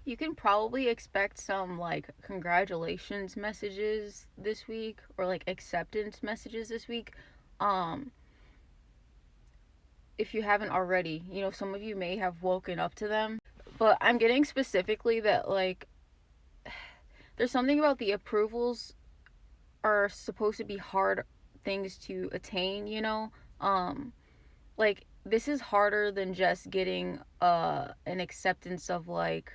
You can probably expect some like congratulations messages this week or like acceptance messages this week. Um, if you haven't already, some of you may have woken up to them. But I'm getting specifically that like there's something about the approvals are supposed to be hard things to attain. Um, like this is harder than just getting an acceptance of like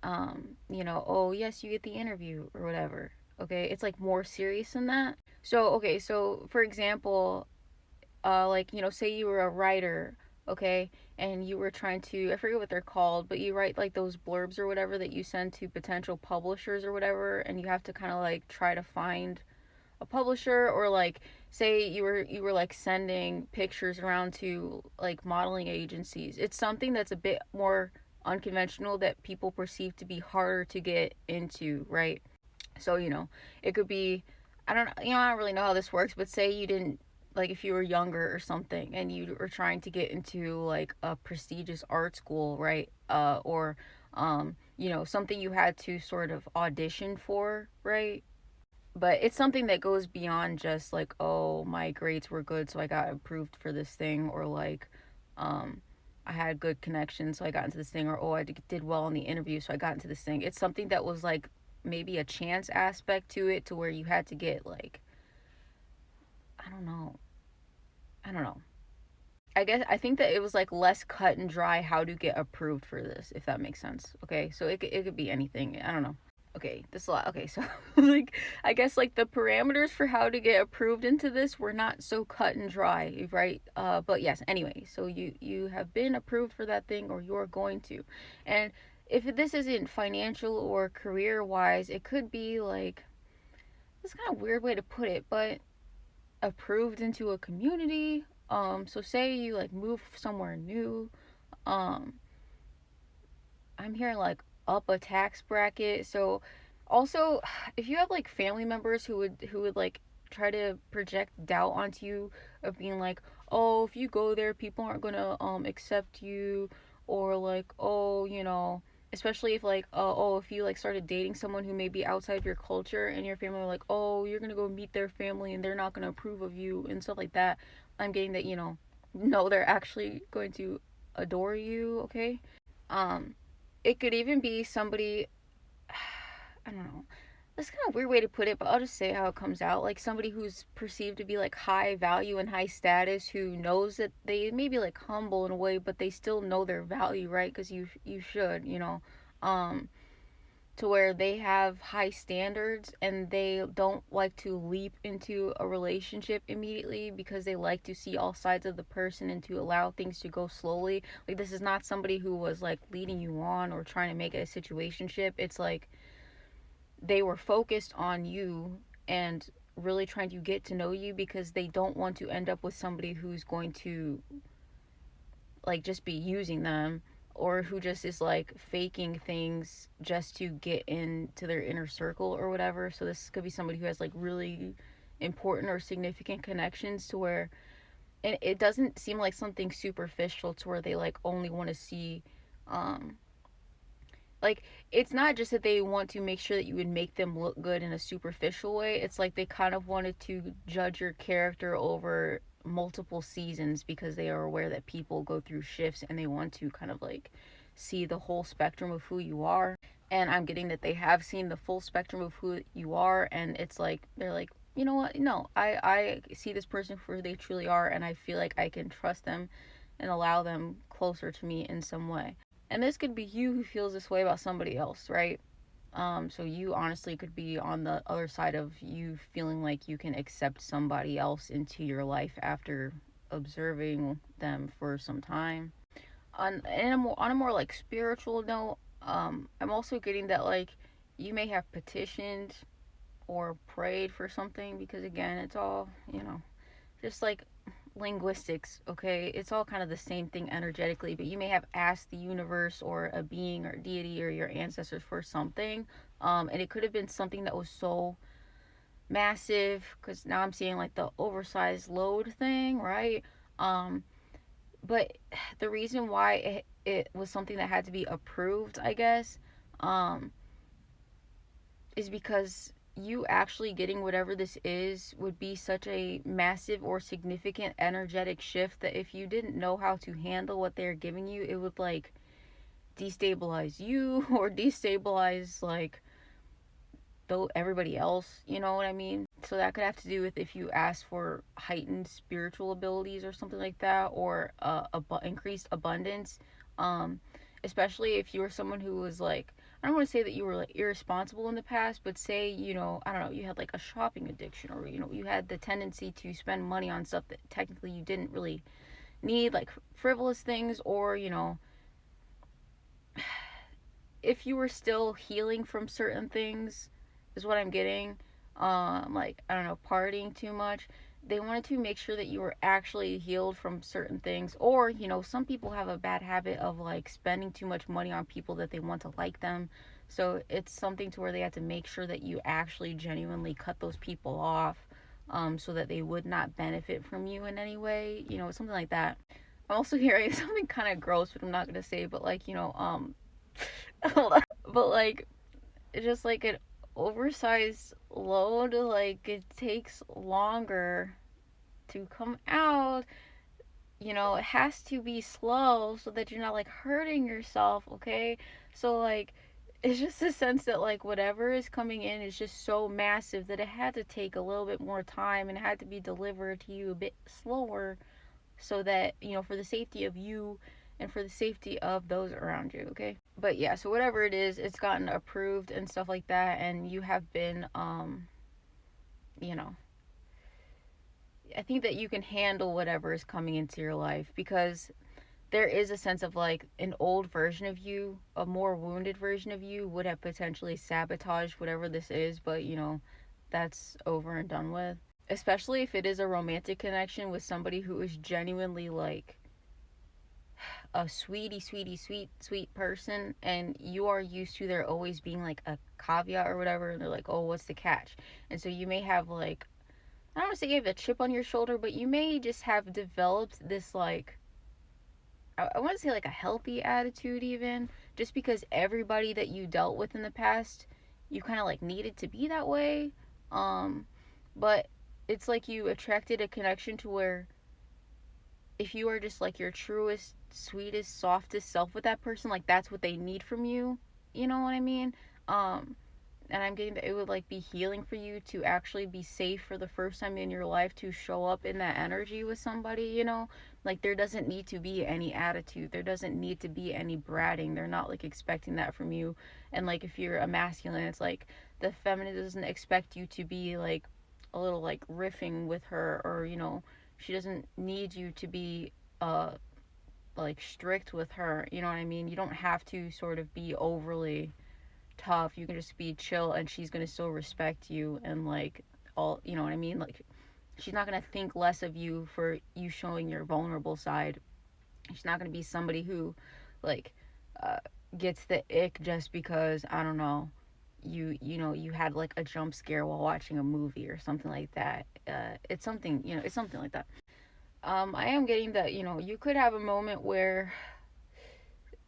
oh yes, you get the interview or whatever. Okay, it's like more serious than that. So okay, so for example, like say you were a writer, okay, and you were trying to, I forget what they're called, but you write like those blurbs or whatever that you send to potential publishers or whatever, and you have to kind of like try to find a publisher, or like say you were like sending pictures around to like modeling agencies. It's something that's a bit more unconventional that people perceive to be harder to get into, right? So it could be, I don't know, I don't really know how this works, but say you didn't, like if you were younger or something and you were trying to get into like a prestigious art school, right? Or something you had to sort of audition for, right? But it's something that goes beyond just like, oh, my grades were good so I got approved for this thing, or like um I had good connections so I got into this thing, or oh, I did well in the interview so I got into this thing. It's something that was like maybe a chance aspect to it, to where you had to get like, I don't know, I don't know, I think that it was like less cut and dry how to get approved for this, if that makes sense. Okay, so it could be anything, I don't know. Okay, this is a lot. Okay, so like I guess like the parameters for how to get approved into this were not so cut and dry, right? But yes, anyway, so you have been approved for that thing, or you're going to. And if this isn't financial or career wise, it could be like, this kind of weird way to put it, but approved into a community. So say you like move somewhere new. um I'm hearing like up a tax bracket. So also, if you have like family members who would like try to project doubt onto you of being like, "Oh, if you go there, people aren't going to accept you," or like, "Oh, especially if like oh, if you like started dating someone who may be outside of your culture, and your family are like, "Oh, you're going to go meet their family and they're not going to approve of you," and stuff like that. I'm getting that, no, they're actually going to adore you, okay? Um, it could even be somebody, I don't know. That's kind of a weird way to put it, but I'll just say how it comes out. Like somebody who's perceived to be like high value and high status, who knows that they may be like humble in a way, but they still know their value, right? Because you should, um, to where they have high standards and they don't like to leap into a relationship immediately, because they like to see all sides of the person and to allow things to go slowly. Like this is not somebody who was like leading you on or trying to make it a situationship. It's like they were focused on you and really trying to get to know you, because they don't want to end up with somebody who's going to like just be using them, or who just is like faking things just to get into their inner circle or whatever. So this could be somebody who has like really important or significant connections, to where, and it doesn't seem like something superficial to where they like only want to see um like, it's not just that they want to make sure that you would make them look good in a superficial way. It's like they kind of wanted to judge your character over multiple seasons, because they are aware that people go through shifts and they want to kind of like see the whole spectrum of who you are. And I'm getting that they have seen the full spectrum of who you are, and it's like they're like, you know what? No, I see this person for who they truly are, and I feel like I can trust them and allow them closer to me in some way. And this could be you who feels this way about somebody else, right? So you honestly could be on the other side of you feeling like you can accept somebody else into your life after observing them for some time. On a more like spiritual note, I'm also getting that like you may have petitioned or prayed for something, because again, it's all, just like linguistics, okay? It's all kind of the same thing energetically, but you may have asked the universe or a being or deity or your ancestors for something. And it could have been something that was so massive, because now I'm seeing like the oversized load thing, right? Um, but the reason why it was something that had to be approved, I guess, um, is because you actually getting whatever this is would be such a massive or significant energetic shift that if you didn't know how to handle what they're giving you, it would like destabilize you or destabilize like though everybody else, you know what I mean? So that could have to do with if you ask for heightened spiritual abilities or something like that, or increased abundance. Um, Especially if you were someone who was like, I don't want to say that you were like irresponsible in the past, but say, I don't know, you had like a shopping addiction, or you had the tendency to spend money on stuff that technically you didn't really need, like frivolous things, or if you were still healing from certain things, is what I'm getting. Like, I don't know, partying too much. They wanted to make sure that you were actually healed from certain things. Or, some people have a bad habit of like spending too much money on people that they want to like them. So it's something to where they had to make sure that you actually genuinely cut those people off, so that they would not benefit from you in any way, something like that. I'm also hearing something kind of gross, but I'm not gonna say. But like, but like, just like an oversized load, like it takes longer to come out. It has to be slow so that you're not like hurting yourself, okay? So like, it's just a sense that like whatever is coming in is just so massive that it had to take a little bit more time, and it had to be delivered to you a bit slower, so that, for the safety of you and for the safety of those around you, okay? But yeah, so whatever it is, it's gotten approved and stuff like that, and you have been, you know, I think that you can handle whatever is coming into your life, because there is a sense of like an old version of you, a more wounded version of you would have potentially sabotaged whatever this is, but that's over and done with. Especially if it is a romantic connection with somebody who is genuinely like a sweet person, and you are used to there always being like a caveat or whatever, and they're like, oh, what's the catch? And so you may have like, I don't want to say you have a chip on your shoulder, but you may just have developed this like, I want to say like a healthy attitude, even just because everybody that you dealt with in the past, you kind of like needed to be that way. um but it's like you attracted a connection to where if you are just like your truest, sweetest, softest self with that person, like that's what they need from you. You know what I mean? Um, and I'm getting that it would like be healing for you to actually be safe for the first time in your life to show up in that energy with somebody. Like there doesn't need to be any attitude. There doesn't need to be any bratting. They're not like expecting that from you. And like if you're a masculine, it's like the feminine doesn't expect you to be like a little like riffing with her, or she doesn't need you to be uh like strict with her. You know what I mean? You don't have to sort of be overly tough. You can just be chill, and she's gonna still respect you, and like all, you know what I mean? Like she's not gonna think less of you for you showing your vulnerable side. She's not gonna be somebody who like uh gets the ick just because, I don't know, you had like a jump scare while watching a movie or something like that. It's something like that. I am getting that, you could have a moment where,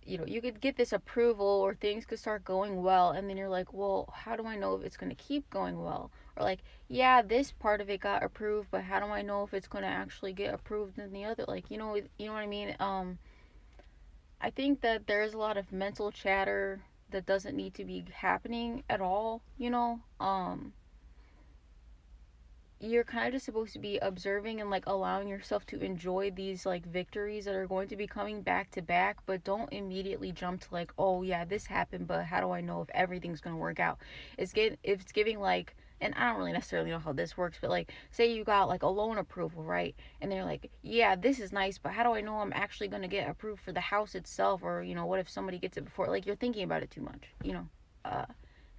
you could get this approval, or things could start going well, and then you're like, well, how do I know if it's going to keep going well? Or like, yeah, this part of it got approved, but how do I know if it's going to actually get approved in the other? Like, you know what I mean? I think that there's a lot of mental chatter that doesn't need to be happening at all. You're kind of just supposed to be observing and like allowing yourself to enjoy these like victories that are going to be coming back to back, but don't immediately jump to like, oh yeah, this happened, but how do I know if everything's going to work out? If it's giving like, and I don't really necessarily know how this works, but like say you got like a loan approval, right? And they're like, yeah, this is nice, but how do I know I'm actually going to get approved for the house itself? Or what if somebody gets it before? Like, you're thinking about it too much. uh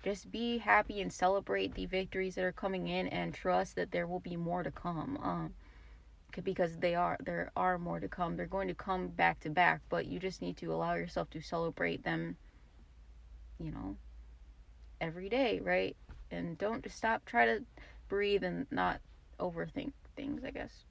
just be happy and celebrate the victories that are coming in, and trust that there will be more to come. Because there are more to come. They're going to come back to back, but you just need to allow yourself to celebrate them, you know, every day, right? And don't just stop. Try to breathe and not overthink things, I guess.